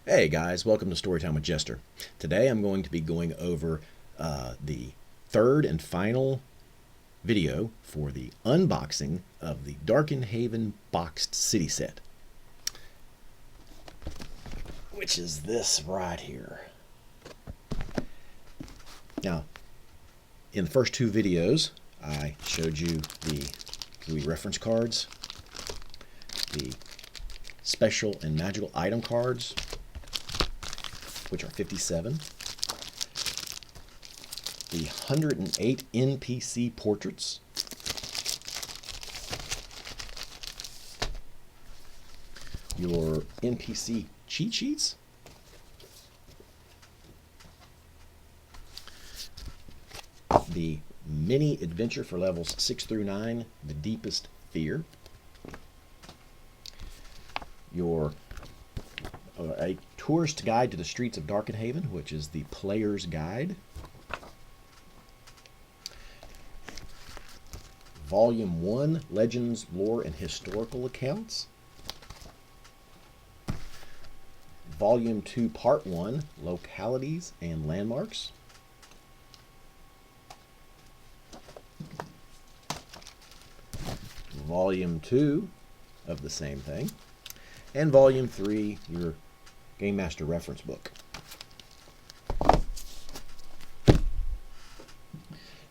Hey guys, welcome to Storytime with Jester. Today I'm going to be going over the third and final video for the unboxing of the Darkenhaven boxed city set, which is this right here. Now, in the first two videos, I showed you the Gooey reference cards, the special and magical item cards, which are 57, the 108 NPC portraits, your NPC cheat sheets, the mini adventure for levels 6 through 9, The Deepest Fear, your a tourist guide to the streets of Darkenhaven, which is the player's guide. Volume 1, Legends, Lore, and Historical Accounts. Volume 2, Part 1, Localities and Landmarks. Volume 2 of the same thing. And Volume 3, your Game Master reference book.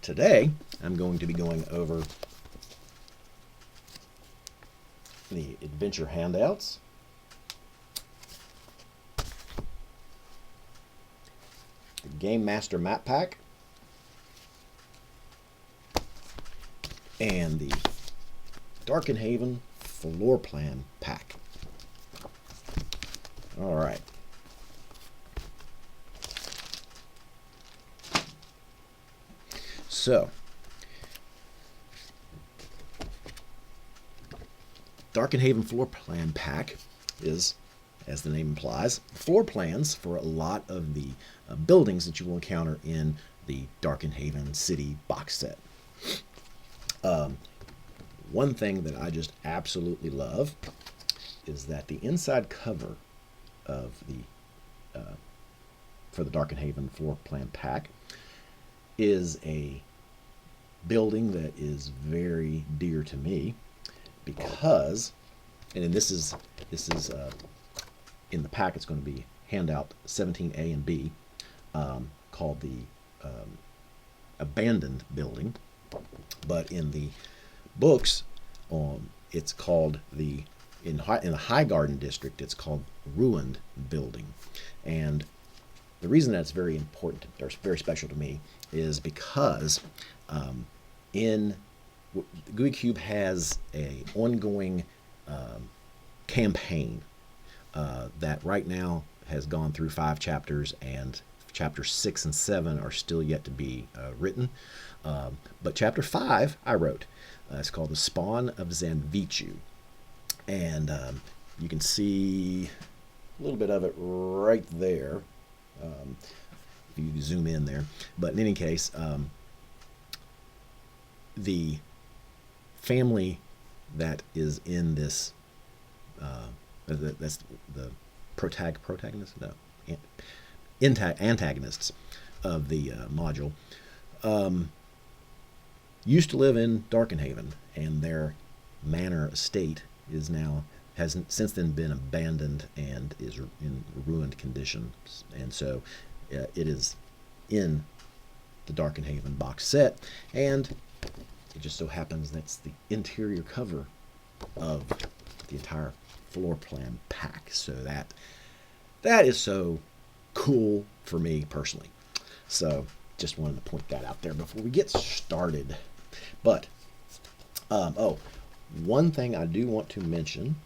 Today, I'm going to be going over the adventure handouts, the Game Master map pack, and the Darkenhaven floor plan pack. All right. So, Darkenhaven floor plan pack is, as the name implies, floor plans for a lot of the buildings that you will encounter in the Darkenhaven city box set. One thing that I just absolutely love is that the inside cover of the for the Darkenhaven floor plan pack is a building that is very dear to me because, and this is in the pack. It's going to be handout 17A and B, called the abandoned building, but in the books, it's called the in the High Garden district. It's called ruined building, and the reason that's very important or very special to me is because in Gooey Cube has a ongoing campaign that right now has gone through 5 chapters, and chapters 6 and 7 are still yet to be written. But chapter 5 I wrote. It's called The Spawn of Zanvichu. And you can see a little bit of it right there. If you zoom in there. But in any case, the family that is in this, that's the protagonists, no, antagonists of the module, used to live in Darkenhaven, and their manor estate is now has since then been abandoned and is in ruined condition. And so it is in the Darkenhaven box set, and it just so happens that's the interior cover of the entire floor plan pack. So that is so cool for me personally. So just wanted to point that out there before we get started. But one thing I do want to mention,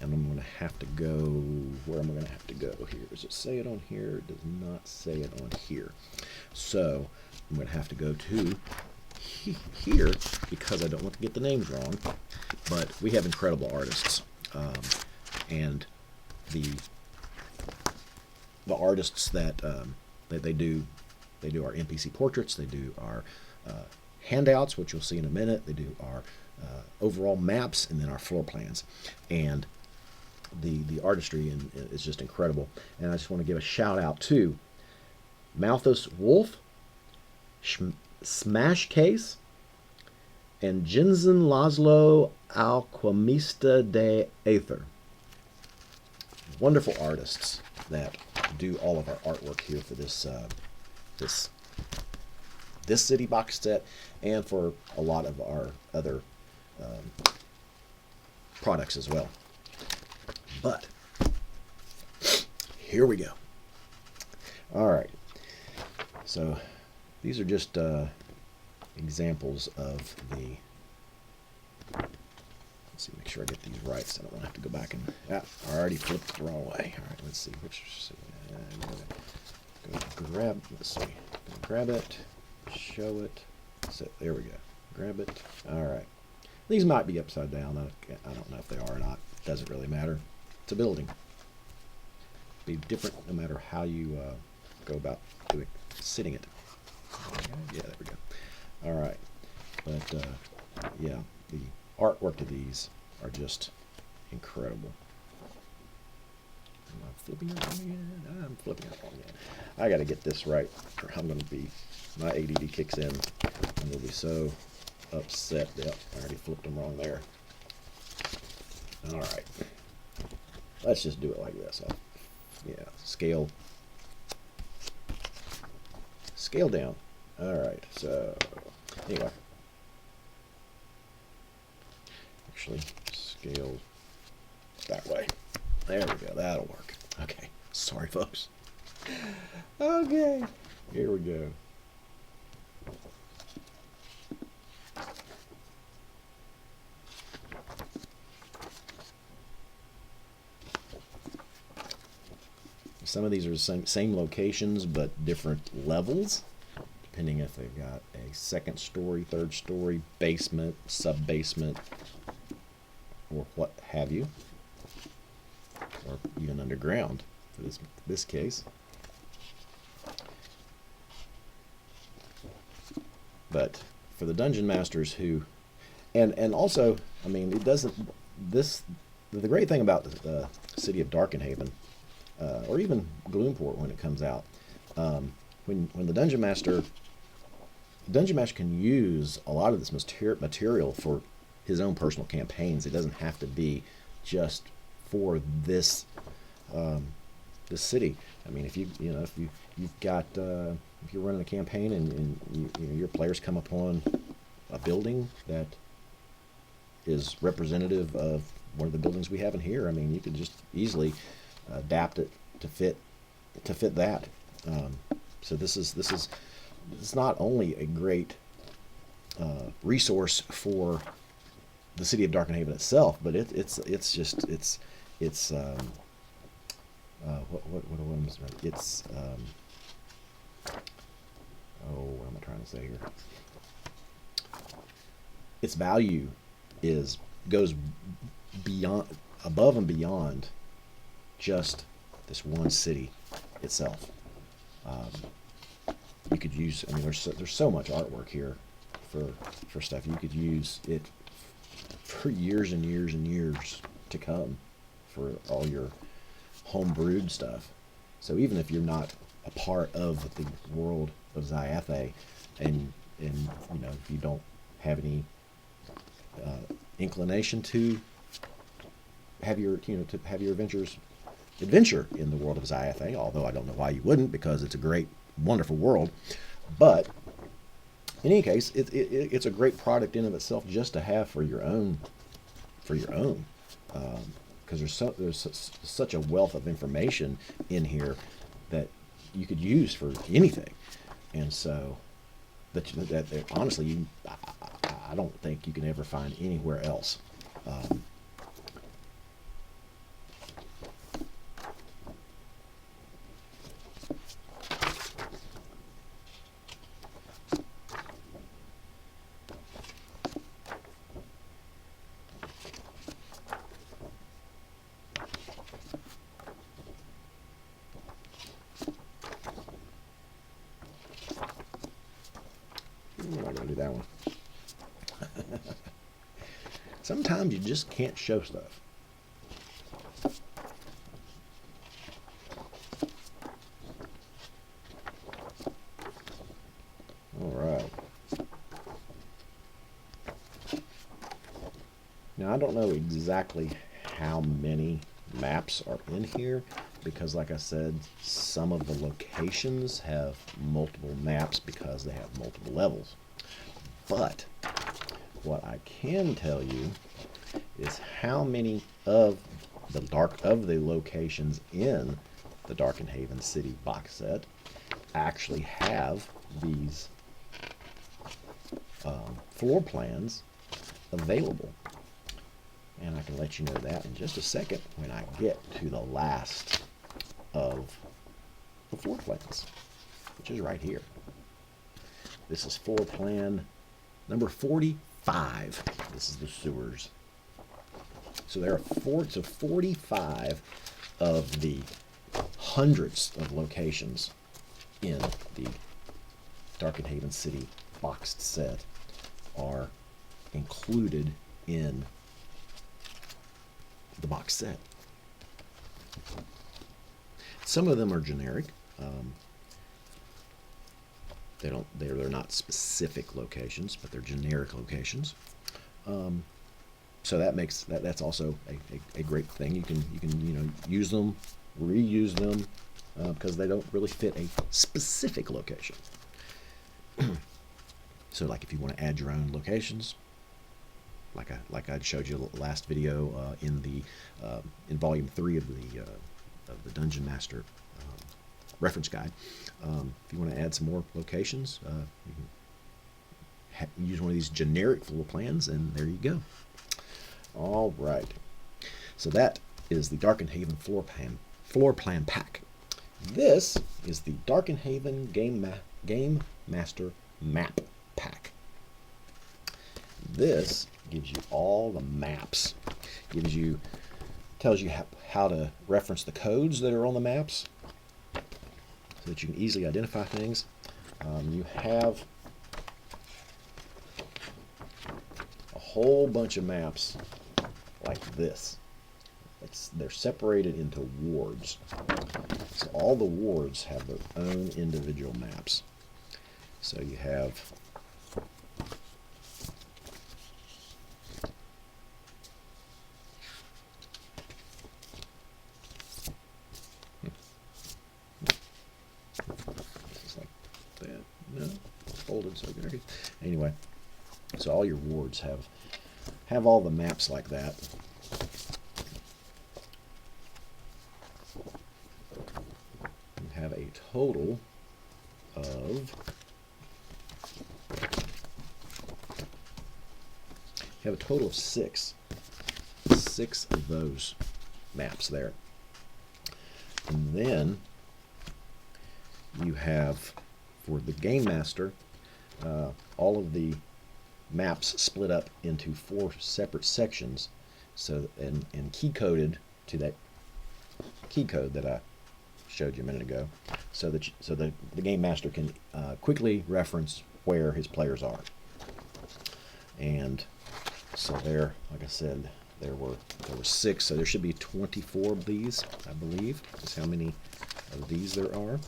and I'm going to have to go, where am I going to have to go here? Does it say it on here? It does not say it on here. So I'm going to have to go to here because I don't want to get the names wrong. But we have incredible artists, and the artists that they do our NPC portraits, they do our handouts, which you'll see in a minute. They do our overall maps, and then our floor plans. And the artistry and is just incredible. And I just want to give a shout out to Malthus Wolf, Smash Case, and Jinzen Laszlo Alquimista de Aether. Wonderful artists that do all of our artwork here for this this city box set and for a lot of our other products as well. But here we go. All right. So these are just examples of the. Let's see, make sure I get these right, so I don't want to have to go back and. I already flipped the wrong way. All right, let's see. Which? Go grab. Let's see. Grab it. Show it. So there we go. Grab it. All right. These might be upside down. I don't know if they are or not. Doesn't really matter. It's a building. Be different no matter how you go about sitting it. Yeah, there we go. All right. But yeah, the artwork to these are just incredible. Am I flipping it wrong again? I'm flipping it wrong again. I got to get this right, or I'm going to be, my ADD kicks in, and we'll be so upset. Yep, I already flipped them wrong there. All right. Let's just do it like this. Yeah, scale down. All right, so anyway, actually scale that way. There we go, that'll work. Okay, sorry folks. Okay, here we go. Some of these are the same locations but different levels, depending if they've got a second story, third story, basement, sub-basement, or what have you, or even underground for this case. But for the dungeon masters who, and also, I mean, it doesn't, the great thing about the city of Darkenhaven, or even Gloomport when it comes out, when the Dungeon Master can use a lot of this material for his own personal campaigns. It doesn't have to be just for this this city. I mean, if you've got if you're running a campaign and your players come upon a building that is representative of one of the buildings we have in here, I mean, you could just easily adapt it to fit that. So this is not only a great resource for the city of Darkenhaven itself, but it's what am I trying to say here? Its value goes beyond, above and beyond just this one city itself. You could use, I mean, there's so much artwork here for stuff. You could use it for years and years and years to come for all your home-brewed stuff. So even if you're not a part of the world of Zyathe, and if you don't have any inclination to have your adventure in the world of Zyathe, although I don't know why you wouldn't, because it's a great, wonderful world. But in any case, it's a great product in of itself just to have for your own, because there's such a wealth of information in here that you could use for anything, and so that honestly, I don't think you can ever find anywhere else. We're not going to do that one. Sometimes you just can't show stuff. Now I don't know exactly how many maps are in here because, like I said, some of the locations have multiple maps because they have multiple levels. But what I can tell you is how many of the locations in the Darkenhaven City box set actually have these floor plans available. And I can let you know that in just a second when I get to the last of the floor plans, which is right here. This is floor plan number 45. This is the sewers. So there are 45 of the hundreds of locations in the Darkenhaven City boxed set are included in the box set. Some of them are generic. They're not specific locations, but they're generic locations. So that's also a great thing. You can use them, reuse them, because they don't really fit a specific location. So like if you want to add your own locations, like I showed you last video in volume 3 of the Dungeon Master reference guide. If you want to add some more locations, you can use one of these generic floor plans, and there you go. All right, so that is the Darkenhaven floor plan pack. This is the Darkenhaven Game Master map pack. This gives you all the maps. Tells you how to reference the codes that are on the maps, so that you can easily identify things. You have a whole bunch of maps like this. They're separated into wards. So all the wards have their own individual maps. So you have folded so good. Anyway, so all your wards have all the maps like that. You have a total of six of those maps there. And then you have, for the Game Master, all of the maps split up into 4 separate sections, so and key coded to that key code that I showed you a minute ago, so that the Game Master can quickly reference where his players are. And so there, like I said, there were 6, so there should be 24 of these, I believe. That's how many of these there are.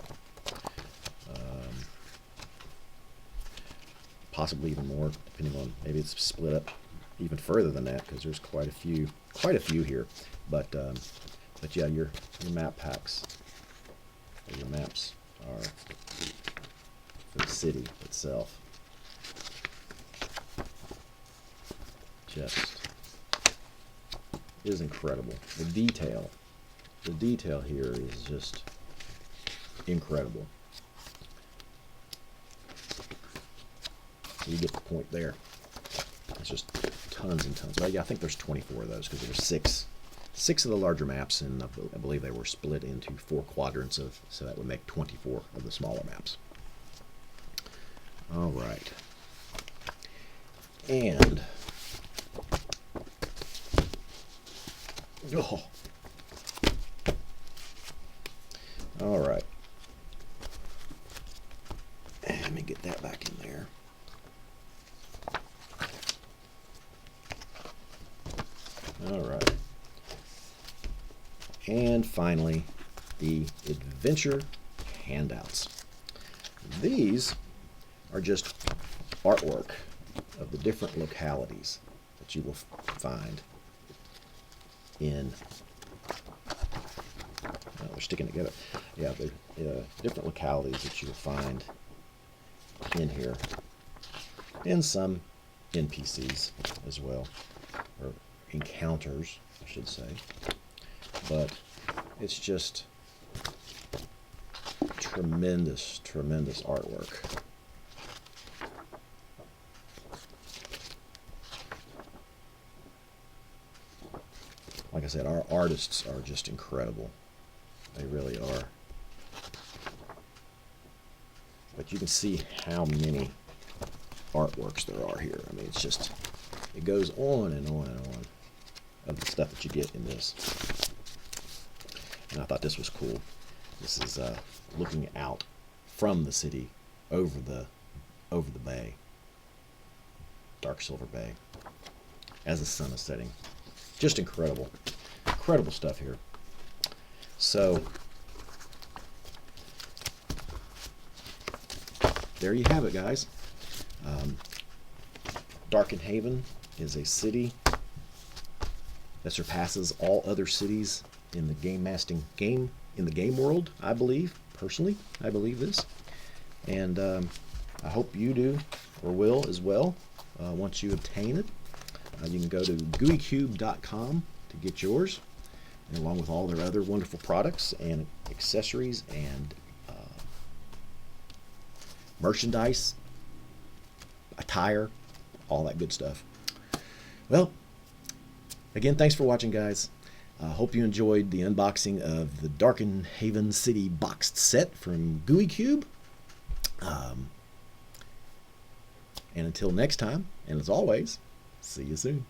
Possibly even more, depending on, maybe it's split up even further than that, because there's quite a few here. But yeah, your map packs, or your maps are for the city itself. Just is incredible. The detail here is just incredible. You get the point there. It's just tons and tons. Well, yeah, I think there's 24 of those, because there were six of the larger maps, and I believe they were split into 4 quadrants so that would make 24 of the smaller maps. All right. And all right. Let me get that back in there. All right. And finally, the adventure handouts. These are just artwork of the different localities that you will find in. Oh, they're sticking together. Yeah, the different localities that you will find in here, and some NPCs as well, or encounters, I should say. But it's just tremendous, tremendous artwork. Like I said, our artists are just incredible. They really are. But you can see how many artworks there are here. I mean, it's just, it goes on and on and on of the stuff that you get in this. And I thought this was cool. This is looking out from the city over the bay, Dark Silver Bay, as the sun is setting. Just incredible, incredible stuff here. So there you have it, guys. Darkenhaven is a city that surpasses all other cities in the game world. I believe, personally, I believe this, and I hope you do or will as well once you obtain it. You can go to gooeycube.com to get yours, and along with all their other wonderful products and accessories and merchandise, attire, all that good stuff. Well, again, thanks for watching, guys. Hope you enjoyed the unboxing of the Darkenhaven City boxed set from Gooey Cube. And until next time, and as always, see you soon.